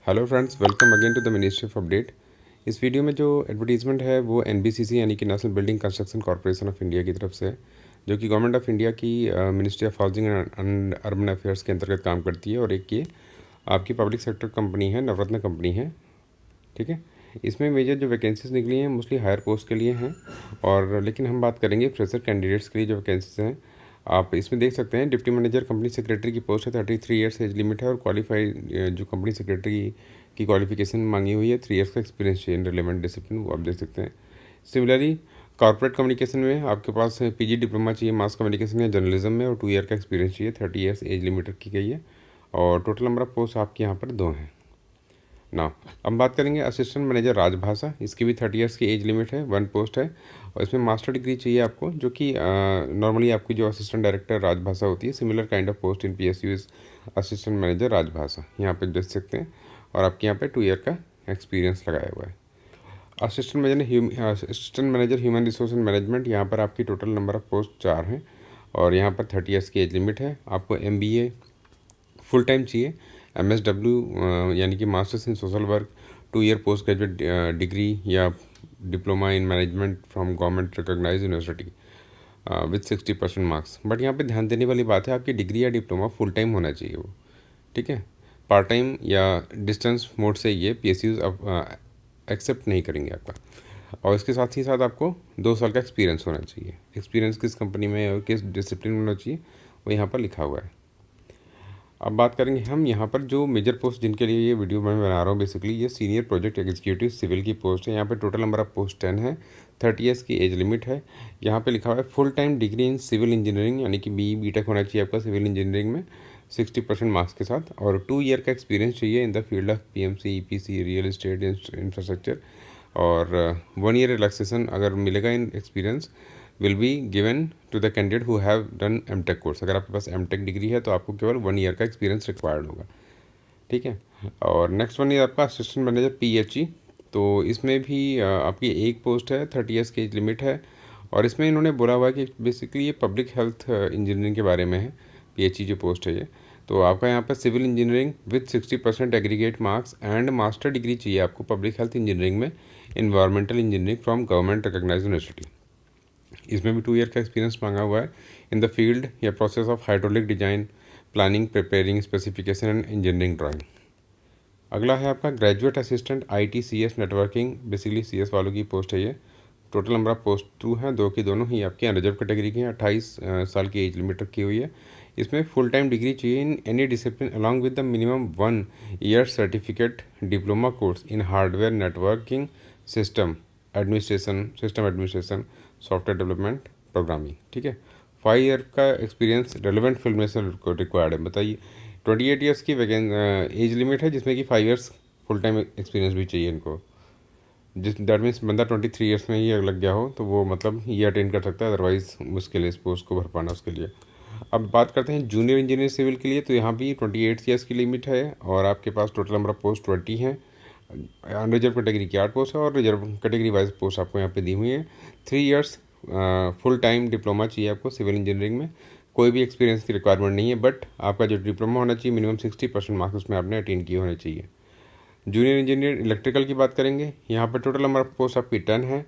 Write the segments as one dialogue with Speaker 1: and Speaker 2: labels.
Speaker 1: Hello friends, welcome again to the ministry of update. इस video में जो advertisement है वो एनबीसीसी यानी कि national building construction corporation of India की तरफ से है, जो कि गवर्नमेंट ऑफ इंडिया की ministry of housing and urban affairs के अंतर्गत काम करती है। और एक ये आपकी पब्लिक सेक्टर कंपनी है, नवरत्न कंपनी है। ठीक है, इसमें मेजर जो वैकेंसीज निकली हैं मोस्टली हायर पोस्ट के लिए हैं, और लेकिन हम बात करेंगे फ्रेशर कैंडिडेट्स के लिए जो वैकेंसीज हैं। आप इसमें देख सकते हैं डिप्टी मैनेजर कंपनी सेक्रेटरी की पोस्ट है, 33 ईयर्स एज लिमिट है, और क्वालिफाइड जो कंपनी सेक्रेटरी की क्वालिफिकेशन मांगी हुई है 3 ईयर्स का एक्सपीरियंस चाहिए इन रिलेवेंट डिसिप्लिन, वो आप देख सकते हैं। सिमिलरली कॉर्पोरेट कम्युनिकेशन में आपके पास पीजी डिप्लोमा चाहिए मास कम्युनिकेशन या जर्नलिज्म में, और 2 ईयर का एक्सपीरियंस चाहिए, 30 ईयर्स एज लिमिट की गई है, और टोटल नंबर ऑफ पोस्ट आपके यहाँ पर 2 हैं ना। अब बात करेंगे असिस्टेंट मैनेजर राजभाषा, इसकी भी 30 ईयर्स की एज लिमिट है, 1 पोस्ट है, और इसमें मास्टर डिग्री चाहिए आपको, जो कि नॉर्मली आपकी जो असिस्टेंट डायरेक्टर राजभाषा होती है, similar kind of post in PSU is assistant manager राजभाषा, यहाँ पे देख सकते हैं। और आपके यहाँ पे 2 ईयर का एक्सपीरियंस लगाया हुआ है। Assistant manager human resource and management, यहाँ पर आपकी टोटल नंबर ऑफ पोस्ट 4 हैं, और यहाँ पर 30 ईयर्स की एज लिमिट है। आपको MBA फुल टाइम चाहिए, MSW यानी कि masters in social work, 2 year post graduate degree या diploma in management from government recognised university with 60% marks. But यहाँ पे ध्यान देने वाली बात है, आपकी डिग्री या डिप्लोमा फुल टाइम होना चाहिए वो। ठीक है, पार्ट टाइम या डिस्टेंस मोड से ये PSUs अब एक्सेप्ट नहीं करेंगे आपका। और इसके साथ ही साथ आपको 2 साल का एक्सपीरियंस होना चाहिए। एक्सपीरियंस किस कंपनी में और किस डिसिप्लिन में होना चाहिए वो यहाँ पर लिखा हुआ है। अब बात करेंगे हम यहाँ पर जो मेजर पोस्ट जिनके लिए ये वीडियो मैं बना रहा हूँ, बेसिकली ये सीनियर प्रोजेक्ट एग्जीक्यूटिव सिविल की पोस्ट है। यहाँ पे टोटल नंबर ऑफ पोस्ट 10 है, 30 ईयर्स की एज लिमिट है। यहाँ पे लिखा हुआ है full time degree in civil engineering, यानी कि BE-BTech होना चाहिए आपका सिविल इंजीनियरिंग में 60% मार्क्स के साथ, और 2 ईयर का एक्सपीरियंस चाहिए in the field of PMC, EPC, real estate infrastructure, और 1 ईयर रिलैक्सेशन अगर मिलेगा in experience will be given to the candidate who have done MTech course. अगर आपके पास MTech डिग्री है तो आपको केवल 1 ईयर का एक्सपीरियंस रिक्वायर्ड होगा। ठीक है, और नेक्स्ट वन है आपका असिस्टेंट मैनेजर PHE। तो इसमें भी आपकी एक पोस्ट है, 30 ईयर्स की एज लिमिट है, और इसमें इन्होंने बोला हुआ है कि बेसिकली ये पब्लिक हेल्थ इंजीनियरिंग के बारे में है। PHE जो पोस्ट है ये, तो आपका यहाँ पर civil engineering with 60% aggregate marks and master degree चाहिए आपको पब्लिक हेल्थ इंजीनियरिंग में, environmental engineering from government recognised university. इसमें भी 2 ईयर का एक्सपीरियंस मांगा हुआ है इन द फील्ड या process of hydraulic design, planning, preparing specification and engineering drawing. अगला है आपका graduate assistant IT CS networking, basically CS वालों की पोस्ट है ये। टोटल नंबर ऑफ पोस्ट 2 हैं, 2 की दोनों ही आपके अनरिजर्व कैटेगरी की हैं, 28 साल की एज लिमिट रखी हुई है। इसमें फुल टाइम डिग्री चाहिए in any discipline along with the minimum 1 year certificate diploma course in hardware networking system administration software development programming. ठीक है, 5 ईयर का एक्सपीरियंस रेलेवेंट फील्ड में से रिक्वायर्ड है। बताइए, 28 ईयर्स की एज लिमिट है, जिसमें कि 5 ईयर्स फुल टाइम एक्सपीरियंस भी चाहिए इनको। जिस दैट मीन्स बंदा 23 ईयर्स में ही लग गया हो तो वो मतलब ये अटेंड कर सकता है, अदरवाइज मुश्किल है इस पोस्ट को भर पाना उसके लिए। अब बात करते हैं जूनियर इंजीनियर सिविल के लिए, तो यहाँ भी 28 ईयर्स की लिमिट है, और आपके पास टोटल नंबर ऑफ पोस्ट 20 हैं। अनरिजर्व कैटेगरी की 8 पोस्ट है, और रिजर्व कैटेगरी वाइज पोस्ट आपको यहाँ पे दी हुई है। 3 ईयर्स फुल टाइम डिप्लोमा चाहिए आपको सिविल इंजीनियरिंग में, कोई भी एक्सपीरियंस की रिक्वायरमेंट नहीं है, बट आपका जो डिप्लोमा होना चाहिए मिनिमम 60% मार्क्स उसमें आपने अटेंड किए होने चाहिए। जूनियर इंजीनियर इलेक्ट्रिकल की बात करेंगे, यहाँ पर टोटल नंबर ऑफ पोस्ट आपकी 10 है,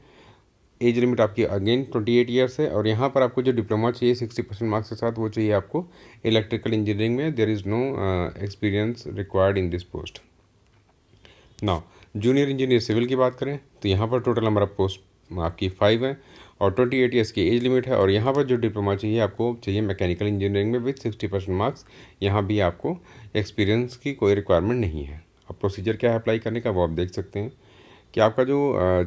Speaker 1: एज लिमिट आपकी अगेन 28 ईयर्स है, और यहाँ पर आपको जो डिप्लोमा चाहिए 60% मार्क्स के साथ वो चाहिए आपको इलेक्ट्रिकल इंजीनियरिंग में। There is no experience required in this post. Now junior engineer civil की बात करें तो यहाँ पर टोटल नंबर ऑफ पोस्ट आपकी 5 है, और 28 ईयर्स की एज लिमिट है, और यहाँ पर जो डिप्लोमा चाहिए आपको चाहिए मैकेनिकल इंजीनियरिंग में विथ 60% मार्क्स। यहाँ भी आपको एक्सपीरियंस की कोई रिक्वायरमेंट नहीं है। अब प्रोसीजर क्या है अप्लाई करने का वो आप देख सकते हैं कि आपका जो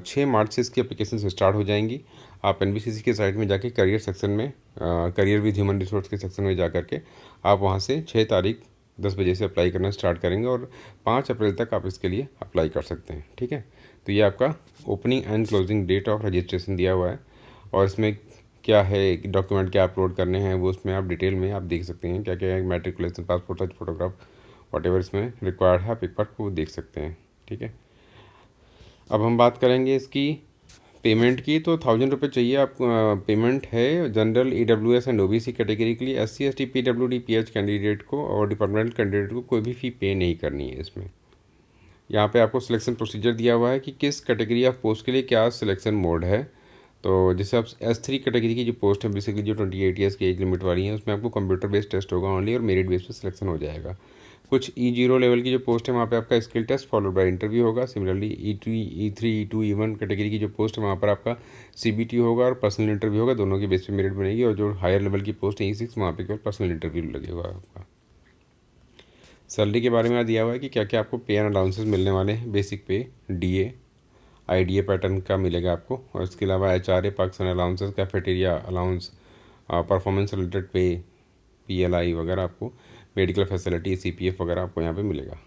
Speaker 1: 6 मार्च से इसकी एप्लीकेशन से स्टार्ट हो जाएंगी। आप NBCC के साइट में जाके करियर सेक्शन में करियर विद ह्यूमन रिसोर्स के सेक्शन में जा करके आप वहाँ से 6 तारीख 10 बजे से अप्लाई करना स्टार्ट करेंगे, और 5 अप्रैल तक आप इसके लिए अप्लाई कर सकते हैं। ठीक है, तो ये आपका opening and closing date of registration दिया हुआ है, और इसमें क्या है डॉक्यूमेंट क्या अपलोड करने हैं वो उसमें आप डिटेल में आप देख सकते हैं क्या क्या है, matriculation, passport size photograph, what इसमें रिक्वायर्ड है, आप एक बार वो देख सकते हैं। ठीक है, अब हम बात करेंगे इसकी पेमेंट की, तो 1000 रुपये चाहिए आप पेमेंट है general EWS and OBC category के लिए। SC ST PWD PH candidate को और डिपार्टमेंटल कैंडिडेट को कोई भी फ़ी पे नहीं करनी है इसमें। यहाँ पे आपको सिलेक्शन प्रोसीजर दिया हुआ है कि किस कैटेगरी ऑफ पोस्ट के लिए क्या सिलेक्शन मोड है। तो जैसे आप S3 कैटेगरी की जो पोस्ट है बेसिकली जो 28 ईयर्स की एज लिमिट वाली है, उसमें आपको कंप्यूटर बेस्ड टेस्ट होगा ओनली और मेरिट बेस पे सिलेक्शन हो जाएगा। कुछ E0 लेवल की जो पोस्ट है वहाँ पे आपका skill test followed by interview होगा। Similarly E2 E3 E2 E1 category की जो पोस्ट है वहाँ पर आपका CBT होगा और पर्सनल इंटरव्यू होगा, दोनों की बेस पे मेरिट बनेगी। और जो हायर लेवल की पोस्ट है E6 वहाँ पे केवल पर्सनल इंटरव्यू लगेगा आपका। सैलरी के बारे में दिया हुआ है कि क्या क्या आपको पे एंड अलाउंसेस मिलने वाले हैं। बेसिक पे DA IDA पैटर्न का मिलेगा आपको, और इसके अलावा HRA Pakistan allowances, cafeteria allowance, performance related पे, PLI वगैरह, आपको मेडिकल फैसिलिटी CPF वगैरह आपको यहाँ पे मिलेगा।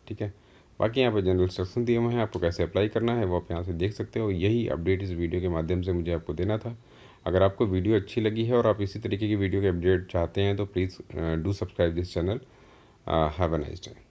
Speaker 1: ठीक है, बाकी यहाँ पे जनरल इंस्ट्रक्शन दिए हुए हैं, आपको कैसे अप्लाई करना है वो आप यहाँ से देख सकते हो। यही अपडेट इस वीडियो के माध्यम से मुझे आपको देना था। अगर आपको वीडियो अच्छी लगी है और आप इसी तरीके की वीडियो के अपडेट चाहते हैं तो please do subscribe this channel. Have a nice day.